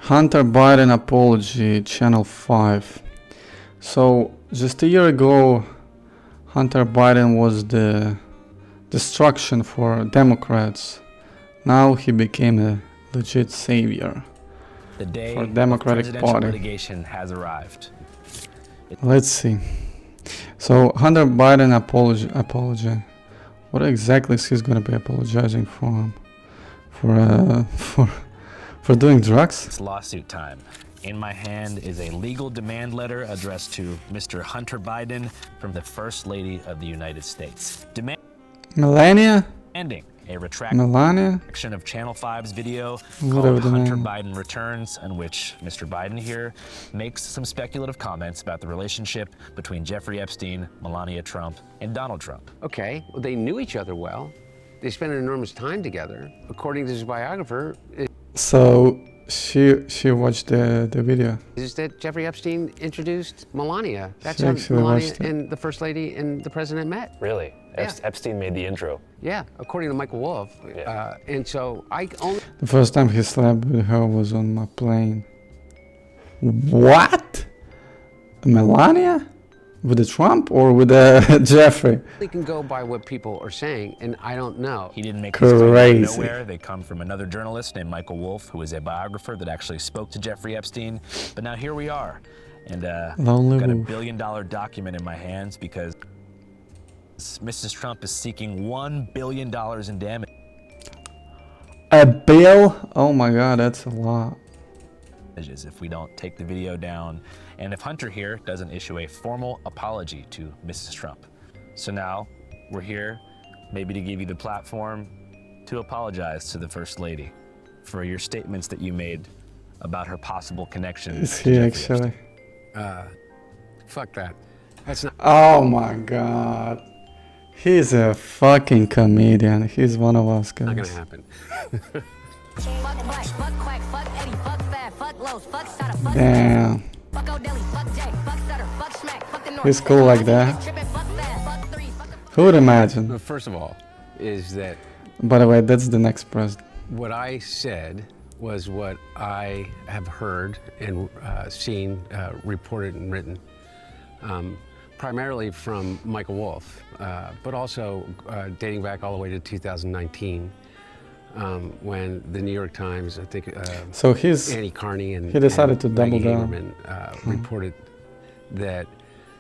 Hunter Biden apology, Channel 5. So, just a year ago, Hunter Biden was the destruction for Democrats. Now he became a legit savior for Democratic Party. Litigation has arrived. Let's see. So, Hunter Biden apology. What exactly is he going to be apologizing for? For doing drugs? It's lawsuit time. In my hand is a legal demand letter addressed to Mr. Hunter Biden from the First Lady of the United States. Melania? Demanding a Melania? retraction of Channel 5's video Whatever called the Hunter name. Biden Returns, in which Mr. Biden here makes some speculative comments about the relationship between Jeffrey Epstein, Melania Trump, and Donald Trump. Okay, well, they knew each other well. They spent an enormous time together. According to his biographer, So she watched the video. is that Jeffrey Epstein introduced Melania. That's She how actually Melania watched it. and the First Lady and the President met. Really? Yeah. Epstein made the intro. Yeah, according to Michael Wolff. Yeah. And so I only The first time he slept with her was on my plane. What? Melania? With the Trump or with the Jeffrey? can go by what people are saying, and I don't know. He didn't make these claims out of Crazy. nowhere. They come from another journalist named Michael Wolff, who is a biographer that actually spoke to Jeffrey Epstein. But now here we are, and Lonely got a Wolf. billion-dollar document in my hands because Mrs. Trump is seeking $1 billion in damage. A bill? Oh my god, that's a lot. If we don't take the video down, and if Hunter here doesn't issue a formal apology to Mrs. Trump. So now we're here maybe to give you the platform to apologize to the First Lady for your statements that you made about her possible connection Is to he Jeffrey actually? Epstein. Fuck that. That's not. Oh my god. He's a fucking comedian. He's one of us Not gonna guys. happen. Fuck Black, fuck Quack, fuck Eddie, fuck Fab, fuck Lowe's, fuck Sada, fuck Damn. fuck O'Delly, fuck Jay, fuck Sutter, fuck Smack, fuck the North. He's cool like that. Trippin', fuck Fab, fuck Three, fuck Who would imagine? First of all, is that By the way, that's the next president. what I said was what I have heard and seen reported and written, primarily from Michael Wolff, but also dating back all the way to 2019, when the New York Times, I think So he's Annie Carney and he decided to and double Maggie down. Haberman, reported that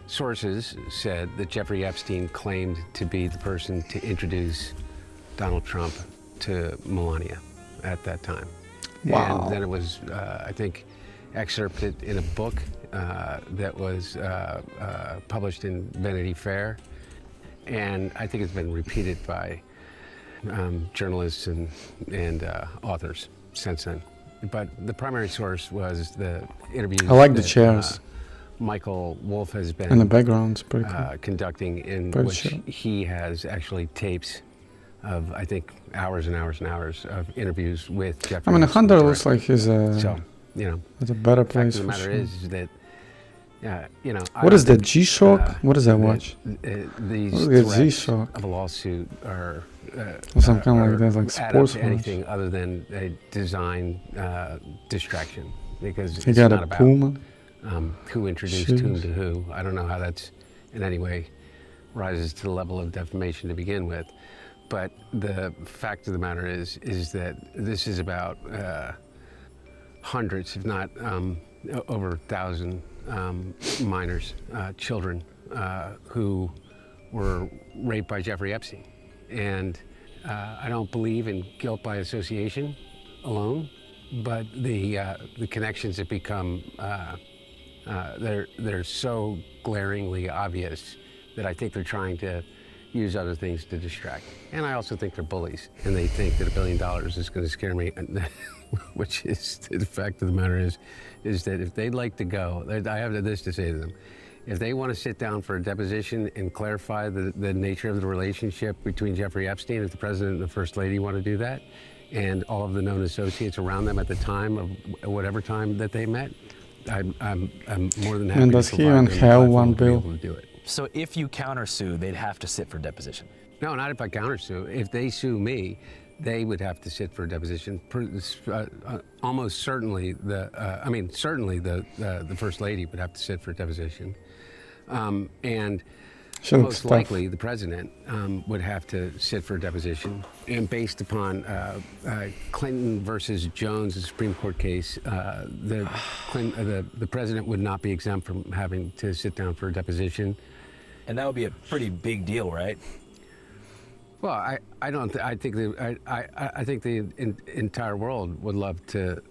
sources said that Jeffrey Epstein claimed to be the person to introduce Donald Trump to Melania at that time. Wow. And then it was, I think, excerpted in a book that was published in Vanity Fair. And I think it's been repeated by journalists and authors since then. But the primary source was the interviews I like the that, chairs. Michael Wolff has been in the background. It's pretty cool. conducting, in Pretty which sure. he has actually tapes of, I think, hours and hours and hours of interviews with Jeffrey. I mean, Epstein Hunter looks directly. like he's So, you know, it's a better the fact place of the for matter sure. is that, you know. I What don't is that, think, G-Shock? What is that watch? These Look at threats Z-Shock. of a lawsuit are Or some kind of like are- that, like add up sports to watch. anything other than a design distraction, because He it's got not a about Puma. who introduced whom Shoes. to who. I don't know how that's in any way rises to the level of defamation to begin with. But the fact of the matter is that this is about hundreds, if not over 1,000 minors, children who were raped by Jeffrey Epstein. And I don't believe in guilt by association alone, but the connections have become they're so glaringly obvious that I think they're trying to use other things to distract. And I also think they're bullies, and they think that $1 billion is going to scare me, which is, the fact of the matter is that if they'd like to go, I have this to say to them. If they want to sit down for a deposition and clarify the nature of the relationship between Jeffrey Epstein, if the President and the First Lady want to do that, and all of the known associates around them at the time of whatever time that they met, I'm more than happy And to does he provide even them the have platform one to be bill? able to do it. So if you countersue, they'd have to sit for deposition. No, not if I countersue. If they sue me, they would have to sit for a deposition. Almost certainly certainly the First Lady would have to sit for a deposition. And most likely the president would have to sit for a deposition. And based upon Clinton versus Jones, the Supreme Court case, the president would not be exempt from having to sit down for a deposition. And that would be a pretty big deal, right? Well, I think the entire world would love to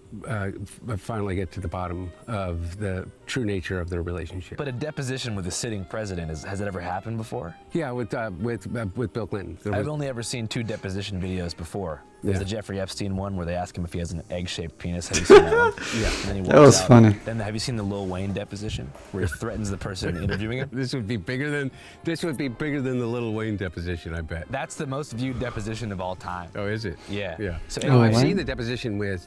finally get to the bottom of the true nature of their relationship. But a deposition with a sitting president, has it ever happened before? Yeah, with Bill Clinton. I've only ever seen 2 deposition videos before. There's the Jeffrey Epstein one where they ask him if he has an egg-shaped penis. Have you seen that one? Yeah. And then he walks that was out. funny. Then have you seen the Lil Wayne deposition where he threatens the person interviewing him? This would be bigger than the Lil Wayne deposition, I bet. That's the most viewed deposition of all time. Oh, is it? Yeah. Yeah. So No, I've Wayne? seen the deposition with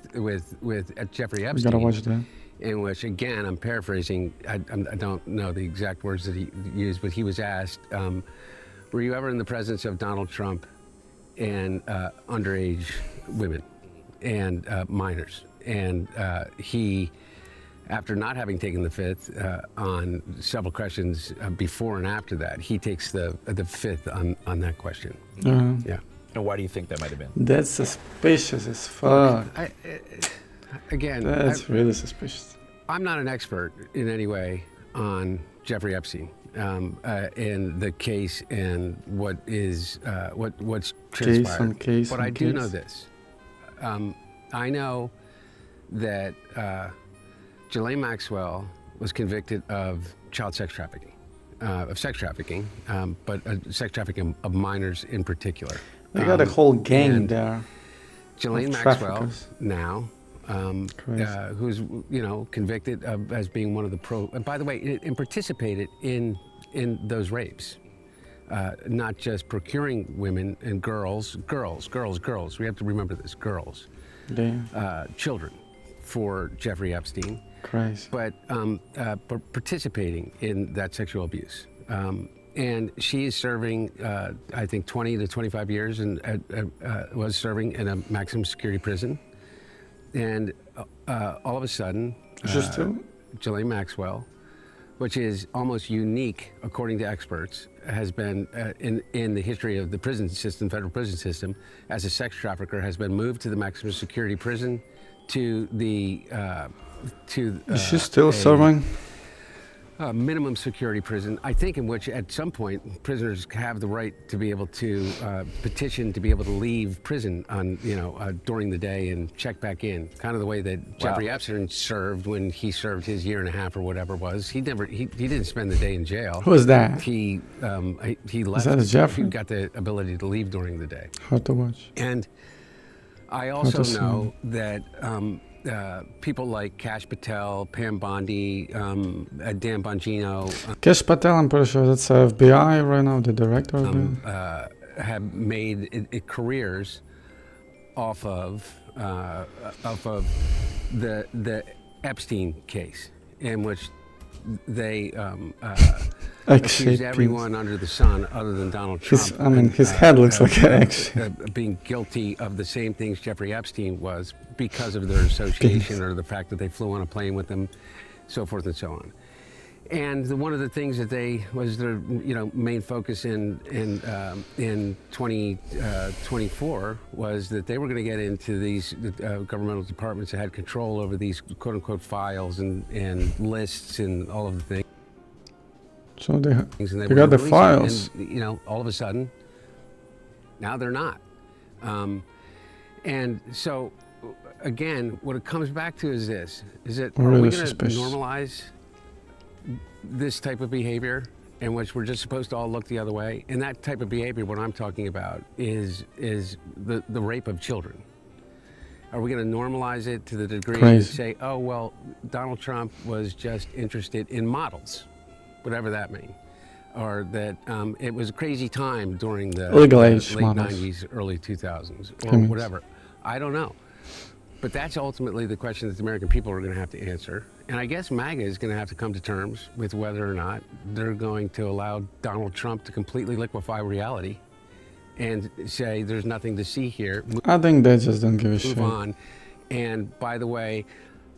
Jeffrey You Epstein. gotta watch that. In which, again, I'm paraphrasing, I don't know the exact words that he used, but he was asked, were you ever in the presence of Donald Trump and underage women and minors? And he, after not having taken the fifth on several questions before and after that, he takes the fifth on that question. Yeah. And why do you think that might have been? That's suspicious as fuck. That's really suspicious. I'm not an expert in any way on Jeffrey Epstein in the case and what's transpired. But I do know this. I know that Ghislaine Maxwell was convicted of child sex trafficking, but sex trafficking of minors in particular. They got a whole gang there. Ghislaine Maxwell now, who's convicted of as being one of the and by the way, and participated in those rapes, not just procuring women and girls. We have to remember this: girls, children, for Jeffrey Epstein. Crazy. But participating in that sexual abuse. And she is serving, I think, 20 to 25 years, and was serving in a maximum security prison. And all of a sudden, Ghislaine Maxwell, which is almost unique, according to experts, has been in the history of the prison system, federal prison system, as a sex trafficker, has been moved to the maximum security prison, to the is she still serving? Minimum security prison, I think, in which at some point prisoners have the right to be able to petition to be able to leave prison on during the day and check back in, kind of the way that Jeffrey Epstein served when he served his year and a half or whatever it was. He didn't spend the day in jail. Who was that? He left. Is that a Jeffrey? He got the ability to leave during the day. Hard to watch. And I also know that people like Kash Patel, Pam Bondi, Dan Bongino. Kash Patel, I'm pretty sure that's FBI right now, the director of have made careers off of the Epstein case, in which they accuse everyone under the sun other than Donald Trump. His head looks like an X. Being guilty of the same things Jeffrey Epstein was because of their association or the fact that they flew on a plane with him, so forth and so on. And one of the things that was their main focus in 2024 was that they were going to get into these governmental departments that had control over these quote unquote files and lists and all of the things. So they got the files. And, all of a sudden, now they're not. And so, again, what it comes back to is this: are we going to normalize this type of behavior in which we're just supposed to all look the other way? And that type of behavior, what I'm talking about, is the rape of children. Are we going to normalize it to the degree to say, oh, well, Donald Trump was just interested in models, whatever that means, or that it was a crazy time during the late models. 90s, early 2000s, or whatever. I don't know. But that's ultimately the question that the American people are going to have to answer. And I guess MAGA is going to have to come to terms with whether or not they're going to allow Donald Trump to completely liquefy reality and say there's nothing to see here. I think they just don't give a Move shit. on. And by the way,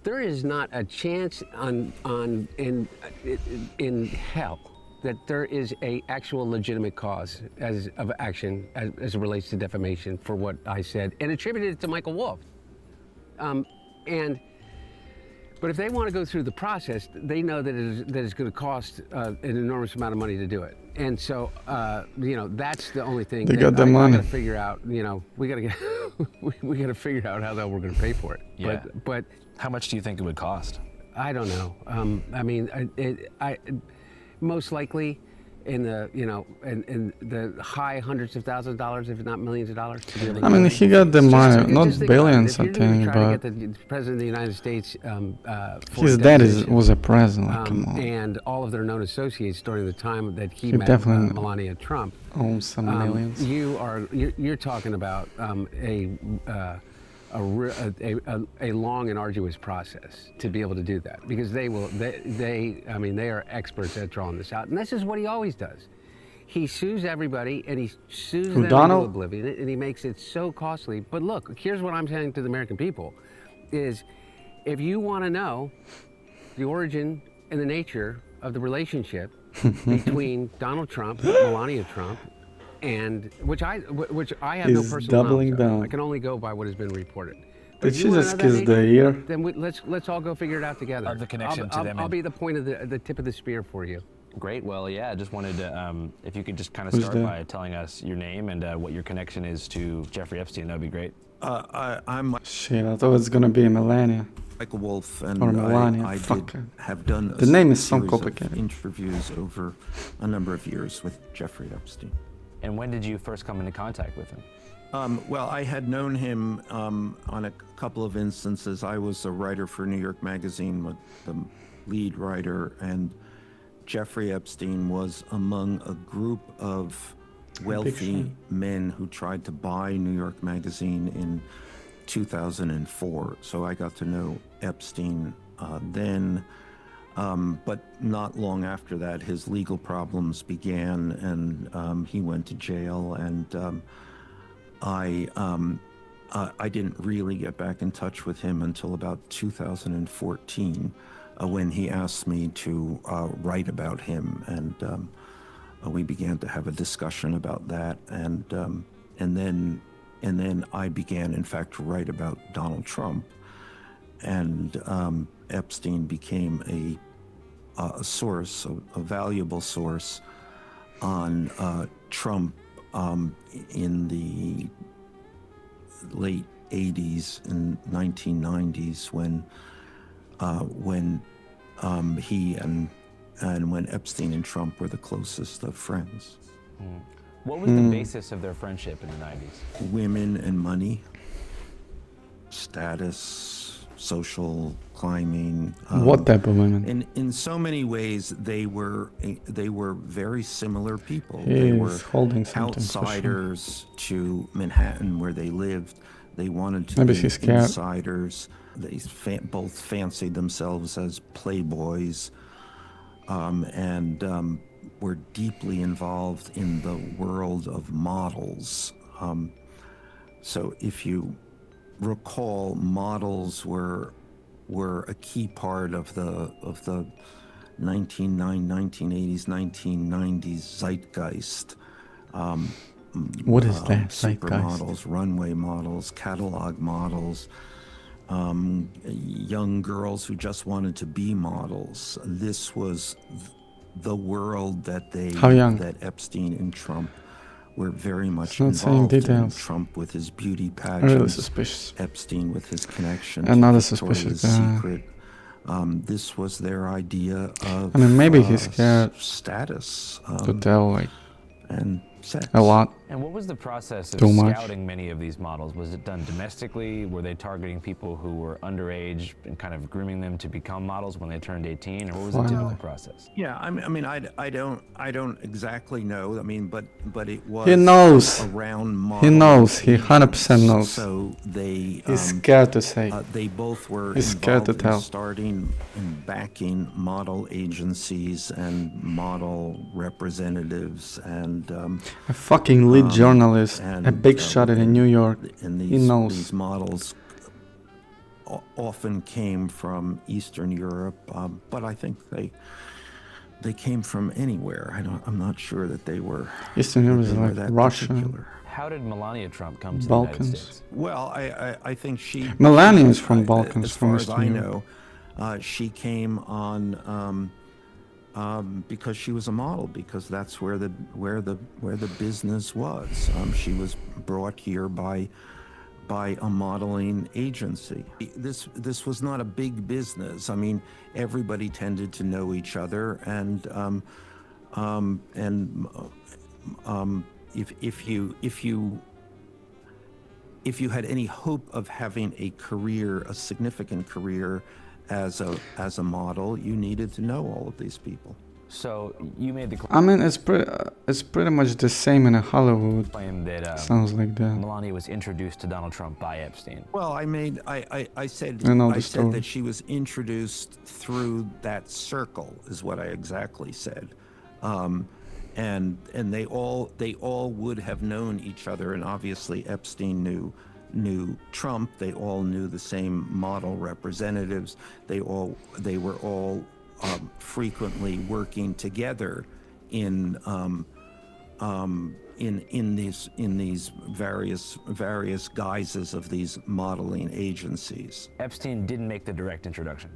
there is not a chance in hell that there is a actual legitimate cause of action as it relates to defamation for what I said and attributed it to Michael Wolff. But if they want to go through the process, they know that it's going to cost an enormous amount of money to do it. And so, that's the only thing. They that got the I money. got to figure out. We got to get we got to figure out how the hell we're going to pay for it. Yeah. But How much do you think it would cost? I don't know. I most likely in the in the high hundreds of thousands of dollars, if not millions of dollars. To be able to I mean, he got the money, not just think about it. billions, If I you're gonna think, try to but get the president of the United States for his dad deposition, was a president. Like, come on, and all of their known associates during the time that he He met definitely Melania Trump. owns some millions. You're talking about a long and arduous process to be able to do that, because they are experts at drawing this out, and this is what he always does. He sues everybody, and he sues them into Donald? oblivion, and he makes it so costly. But look, here's what I'm saying to the American people: is if you want to know the origin and the nature of the relationship between Donald Trump, Melania Trump, and which I have no He's personal doubling knowledge of. down. I can only go by what has been reported. But Did if she you wanna just know that kiss the nature, ear? Then let's all go figure it out together. Of the connection to them I'll and- be the point of the tip of the spear for you. Great. Well, yeah, I just wanted to, if you could just kind of Who's start that? by telling us your name and what your connection is to Jeffrey Epstein, that'd be great. I'm Shit, I thought it was gonna be Melania. Michael Wolff, and Or Melania, I fuck. did have done The name is so series of complicated. interviews over a number of years with Jeffrey Epstein. And when did you first come into contact with him? Well, I had known him on a couple of instances. I was a writer for New York Magazine, with the lead writer, and Jeffrey Epstein was among a group of wealthy shame. men who tried to buy New York Magazine in 2004. So I got to know Epstein then. But not long after that, his legal problems began, and he went to jail. And I didn't really get back in touch with him until about 2014, when he asked me to write about him, and we began to have a discussion about that. And then I began, in fact, to write about Donald Trump. And Epstein became a source, a valuable source on Trump in the late 80s and 1990s, when he and when Epstein and Trump were the closest of friends. What was the basis of their friendship in the 90s? Women and money, status, social climbing. What type of women? In so many ways, they were very similar people. He They is were holding something for sure. outsiders to Manhattan, where they lived. They wanted to Maybe be she's scared. insiders. They both fancied themselves as playboys, and were deeply involved in the world of models. So if you recall, models were a key part of the 1980s, 1990s zeitgeist. What is that? Zeitgeist? Supermodels, runway models, catalog models, young girls who just wanted to be models. This was the world that How young? that Epstein and Trump were very much not saying involved in. details. Trump with his beauty I'm really pageants, suspicious. Epstein with his connection Another to Victoria's suspicious guy. Secret. This was their idea of I mean, maybe he's scared status to tell, like, and sex. a lot. And what was the process of Too much. scouting many of these models? Was it done domestically? Were they targeting people who were underage and kind of grooming them to become models when they turned 18? Or what was the Finally. typical process? Yeah, I mean, I don't exactly know. I mean, but it was. He knows. Around model. He knows. He 100% knows. So they. He's scared to say. They both were He's scared to involved in tell. starting and backing model agencies and model representatives, and A fucking lead journalist, and a big shot in New York. And He knows. these models often came from Eastern Europe, but I think they came from anywhere. I'm not sure that they were. Eastern Europe is they were like that Russia, particular. How did Melania Trump come to the United Balkans. States? Well, I think she. Melania is from Balkans, as from far as Eastern I Europe. know, she came on because she was a model, because that's where the business was. She was brought here by a modeling agency. This was not a big business. I mean, everybody tended to know each other, and if you had any hope of having a career, a significant career as a model, you needed to know all of these people. So you made the I mean, it's pretty much the same in Hollywood. claim that Sounds like that. Melania was introduced to Donald Trump by Epstein. Well, I said I know the I story. said that she was introduced through that circle, is what I exactly said, and they all would have known each other, and obviously Epstein knew Trump. They all knew the same model representatives. They were all frequently working together in these various guises of these modeling agencies. Epstein didn't make the direct introduction.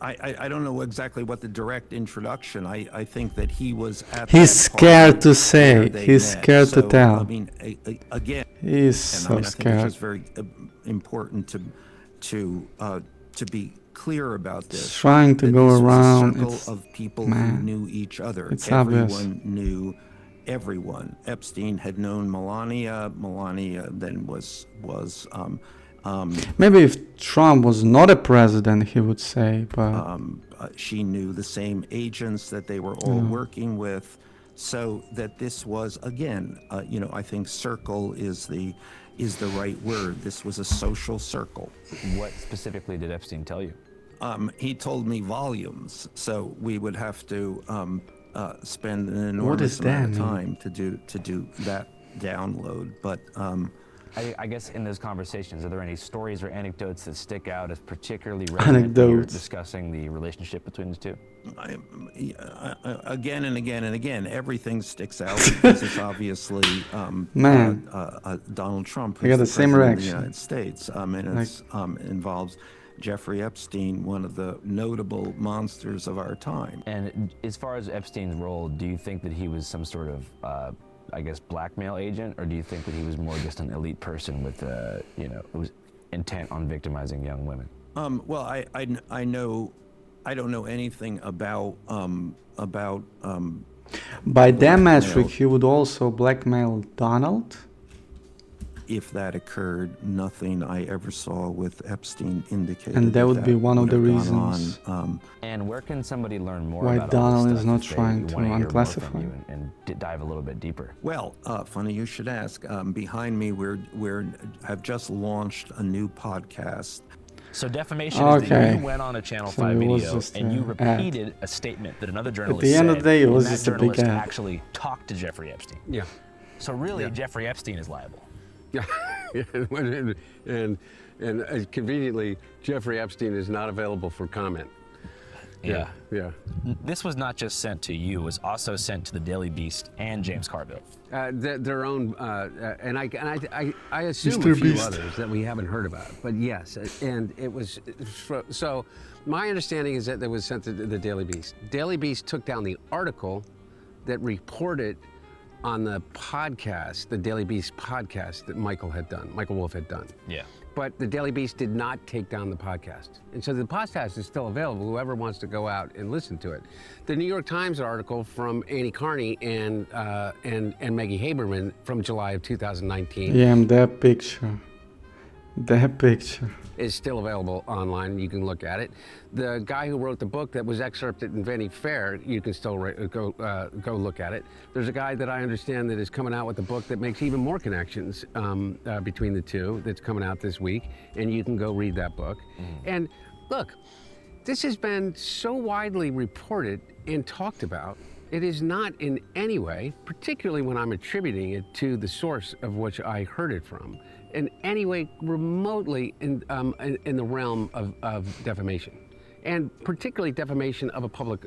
I don't know exactly what the direct introduction. I think that he was at. He's that party scared to where say. they He's met. scared to So, tell. I mean, again, He's and so I think it's scared. just very important to be clear about this. He's trying to that go this was around. a circle It's, of people man, who knew each other. it's Everyone obvious. knew everyone. Epstein had known Melania. Melania then was maybe if Trump was not a president, he would say, but she knew the same agents that they were all working with. So that this was, again, I think circle is the right word. This was a social circle. What specifically did Epstein tell you? He told me volumes, so we would have to spend an What does enormous that amount of mean? time to do that download. But I guess in those conversations, are there any stories or anecdotes that stick out as particularly relevant when you're Anecdotes. discussing the relationship between the two? again and again and again, everything sticks out because it's obviously Man. Donald Trump, I got who's the same president of the reaction. United States, and it's involves Jeffrey Epstein, one of the notable monsters of our time. And as far as Epstein's role, do you think that he was some sort of, blackmail agent, or do you think that he was more just an elite person with, who was intent on victimizing young women? Well, I don't know anything about by that blackmail. metric, he would also blackmail Donald. If that occurred, nothing I ever saw with Epstein indicated. And that would be one of the would have gone reasons on. And where can somebody learn more Why about all Donald this is stuff not if they trying to wanna hear more from unclassify? you and dive a little bit deeper? Well, funny you should ask. Behind me, we're have just launched a new podcast. So defamation is that Okay. you went on a Channel So 5 it was video just and you an ad. repeated a statement that another journalist the end of said, the day, it was and just that a big journalist ad. actually talked to Jeffrey Epstein. Yeah. So really, Yeah. Jeffrey Epstein is liable. Yeah, and conveniently, Jeffrey Epstein is not available for comment. Yeah. This was not just sent to you; it was also sent to the Daily Beast and James Carville. Their own, and I assume Mr. a few Beast. others that we haven't heard about. But yes, and it was so. My understanding is that it was sent to the Daily Beast. Daily Beast took down the article that reported on the podcast, the Daily Beast podcast that Michael Wolff had done. Yeah. But the Daily Beast did not take down the podcast. And so the podcast is still available, whoever wants to go out and listen to it. The New York Times article from Annie Carney and Maggie Haberman from July of 2019 Yeah, and that picture. is still available online. You can look at it. The guy who wrote the book that was excerpted in Vanity Fair, you can still go look at it. There's a guy that I understand that is coming out with a book that makes even more connections between the two, that's coming out this week, and you can go read that book. And look, this has been so widely reported and talked about It is not in any way, particularly when I'm attributing it to the source of which I heard it from, in any way remotely in the realm of defamation, and particularly defamation of a public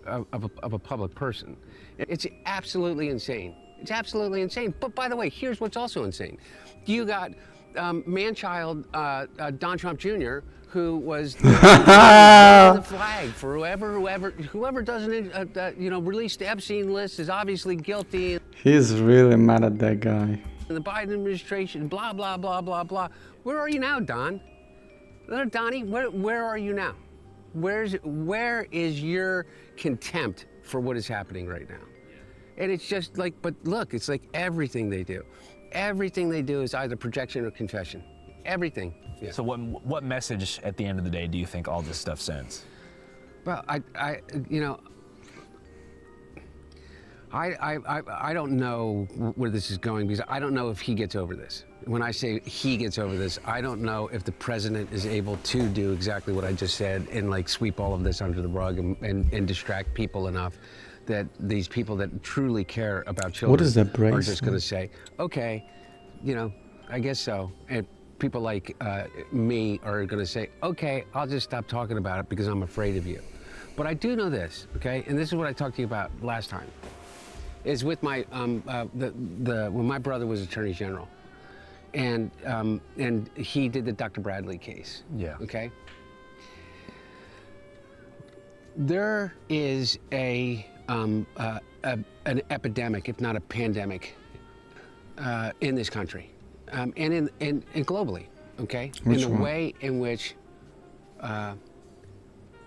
person. It's absolutely insane. It's absolutely insane. But by the way, here's what's also insane. You got man-child Don Trump Jr., who was the flag for whoever doesn't release the Epstein list is obviously guilty. He's really mad at that guy. The Biden administration, blah blah blah blah blah. Where are you now, Don? Donnie, where are you now? Where is your contempt for what is happening right now? And it's just like, but look, it's like everything they do is either projection or confession. Everything. Yeah. So what message at the end of the day do you think all this stuff sends? Well, I don't know where this is going, because I don't know if he gets over this. When I say he gets over this, I don't know if the president is able to do exactly what I just said and like sweep all of this under the rug and distract people enough that these people that truly care about children What is that bracelet? are just going to say, okay, I guess so. And people like me are going to say, okay, I'll just stop talking about it because I'm afraid of you. But I do know this, okay? And this is what I talked to you about last time. Is with my when my brother was Attorney General, and he did the Dr. Bradley case. Yeah. Okay. There is an epidemic, if not a pandemic, in this country, and globally. Okay. Which in the one? way in which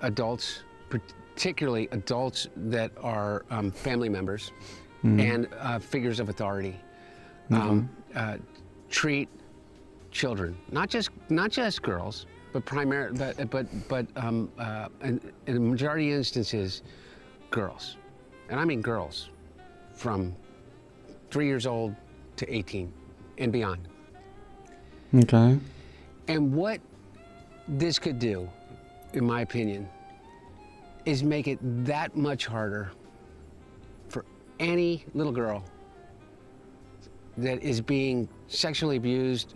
adults, particularly adults that are family members. And figures of authority treat children, not just girls, but in a majority of instances, girls, and I mean girls, from 3 years old to 18 and beyond. Okay. And what this could do, in my opinion, is make it that much harder for any little girl that is being sexually abused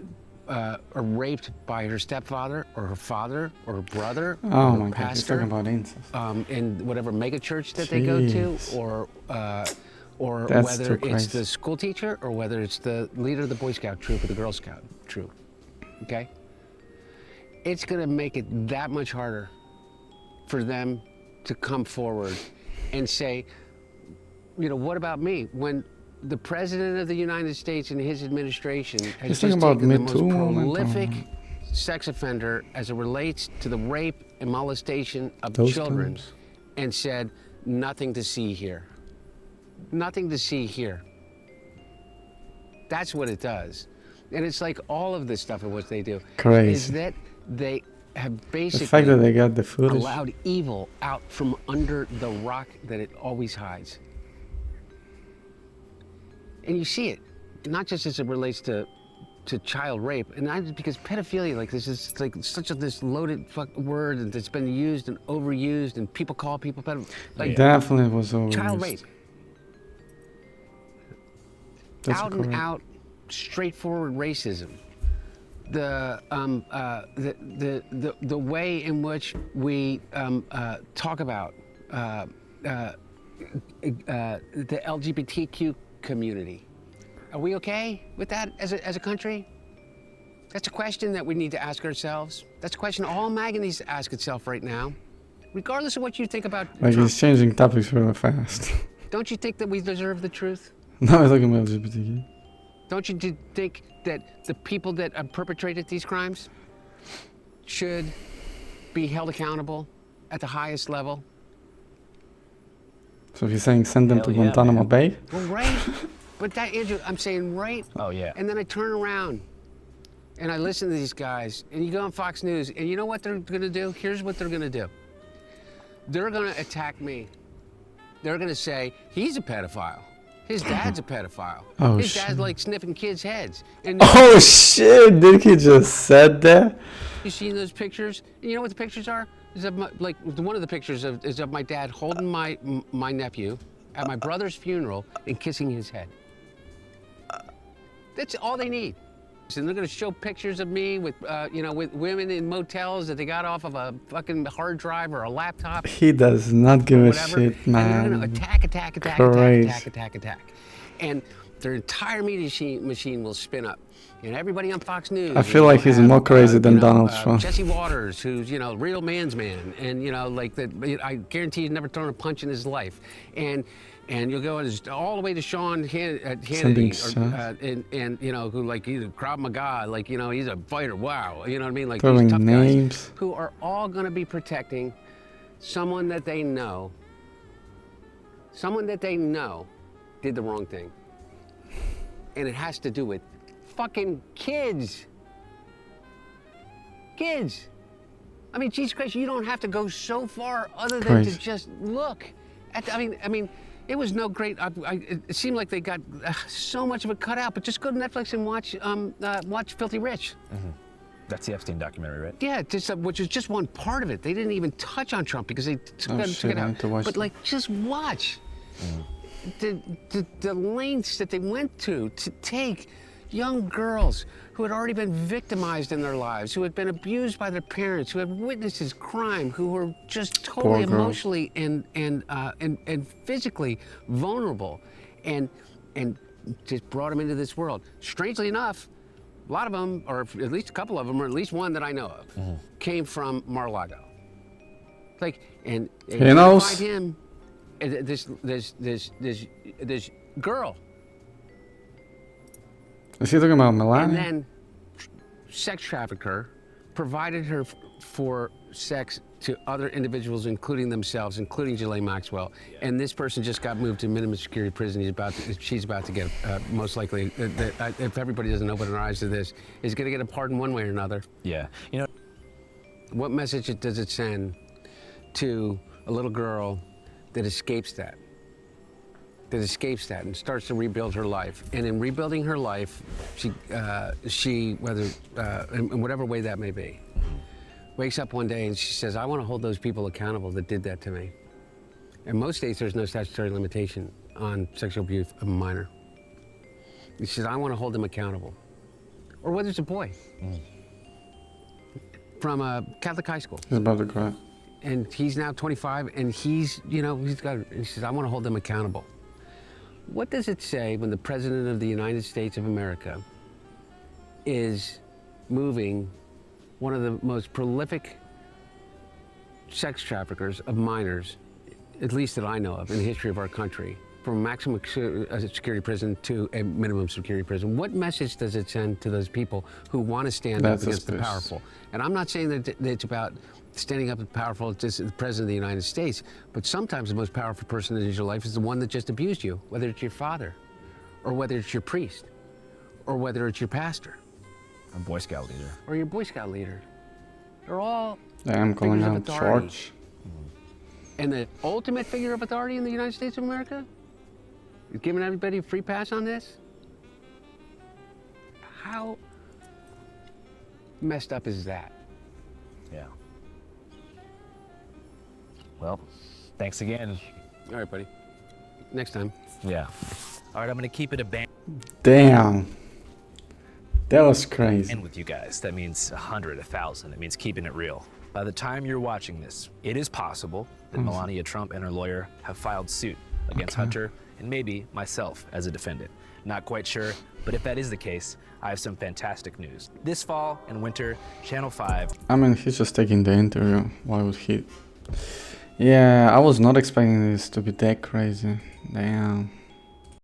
or raped by her stepfather or her father or her brother Oh or her my God, he's pastor talking about incest. in whatever mega church that they go to, or That's whether too it's crazy. the school teacher or whether it's the leader of the Boy Scout troop or the Girl Scout troop, okay? It's gonna make it that much harder for them to come forward and say, what about me? When the President of the United States and his administration has He's just talking about taken the Me most Too movement, prolific sex offender as it relates to the rape and molestation of Those children times. and said, nothing to see here. Nothing to see here. That's what it does. And it's like all of this stuff and what they do Crazy. is that they have The basically fact that they got the footage. allowed evil out from under the rock that it always hides. And you see it, not just as it relates to child rape, and not just because pedophilia, like this is like such this loaded word and it's been used and overused, and people call people like Definitely was over. child rape. That's Out correct. and out, straightforward racism. The way in which we talk about the LGBTQ community. Are we okay with that as a country? That's a question that we need to ask ourselves. That's a question all MAGA needs to ask itself right now, regardless of what you think about Like Trump. he's changing topics really fast. Don't you think that we deserve the truth? Now he's talking about LGBTQ. Don't you think that the people that have perpetrated these crimes should be held accountable at the highest level? So he's saying send them Hell to yeah, Guantanamo man. Bay? Well, right. But that, Andrew, I'm saying right. Oh yeah. And then I turn around and I listen to these guys, and you go on Fox News, and you know what they're gonna do? Here's what they're gonna do. They're gonna attack me. They're gonna say, he's a pedophile. His dad's a pedophile. Oh, His shit. dad's like sniffing kids' heads. And Oh shit! Did he just said that? you seen those pictures? And you know what the pictures are? Is of one of the pictures is of my dad holding my nephew, at my brother's funeral and kissing his head. That's all they need. And they're going to show pictures of me with, with women in motels that they got off of a fucking hard drive or a laptop. He does not give a Whatever. shit, man. And they're going to attack. And their entire media machine will spin up. And everybody on Fox News. I feel like he's more crazy than Donald Trump. Jesse Waters, who's, real man's man. And, I guarantee he's never thrown a punch in his life. And you'll go all the way to Sean Hannity, who he's a Krav Maga, he's a fighter. Wow, you know what I mean? Like throwing these tough names. guys who are all going to be protecting someone that they know did the wrong thing, and it has to do with fucking kids. I mean, Jesus Christ, you don't have to go so far other than to just look at. I mean. It was no great. It seemed like they got so much of it cut out. But just go to Netflix and watch Filthy Rich. Mm-hmm. That's the Epstein documentary, right? Yeah, which is just one part of it. They didn't even touch on Trump because they took it out. But just watch the lengths that they went to take young girls who had already been victimized in their lives, who had been abused by their parents, who had witnessed his crime, who were just totally emotionally and physically vulnerable, and just brought them into this world. Strangely enough, a lot of them, or at least a couple of them, or at least one that I know of, came from Mar-a-Lago. And he knows. Find him, this girl. Is he talking about Melania? And then sex trafficker provided her for sex to other individuals, including themselves, including Ghislaine Maxwell. And this person just got moved to minimum security prison. She's about to get, most likely, if everybody doesn't open their eyes to this, is going to get a pardon one way or another. Yeah. What message does it send to a little girl that escapes that? And starts to rebuild her life. And in rebuilding her life, she whether in whatever way that may be, wakes up one day and she says, I want to hold those people accountable that did that to me. In most states, there's no statutory limitation on sexual abuse of a minor. She says, I want to hold them accountable. Or whether it's a boy from a Catholic high school. He's about to cry. And he's now 25, and he's got, and he says, I want to hold them accountable. What does it say when the President of the United States of America is moving one of the most prolific sex traffickers of minors, at least that I know of, in the history of our country, from a maximum security prison to a minimum security prison? What message does it send to those people who want to stand up against the powerful? And I'm not saying that it's about standing up to the powerful, just the President of the United States, but sometimes the most powerful person in your life is the one that just abused you, whether it's your father, or whether it's your priest, or whether it's your pastor. Or Boy Scout leader. Or your Boy Scout leader. They're all I'm calling out church. And the ultimate figure of authority in the United States of America is giving everybody a free pass on this? How messed up is that? Yeah. Well, thanks again. All right, buddy. Next time. Yeah. All right, I'm going to keep it a band. Damn. That was crazy. And with you guys, that means 100, 1,000. It means keeping it real. By the time you're watching this, it is possible that Melania Trump and her lawyer have filed suit against Hunter and maybe myself as a defendant. Not quite sure, but if that is the case, I have some fantastic news. This fall and winter, Channel 5. I mean, he's just taking the interview. Why would he? Yeah, I was not expecting this to be that crazy. Damn.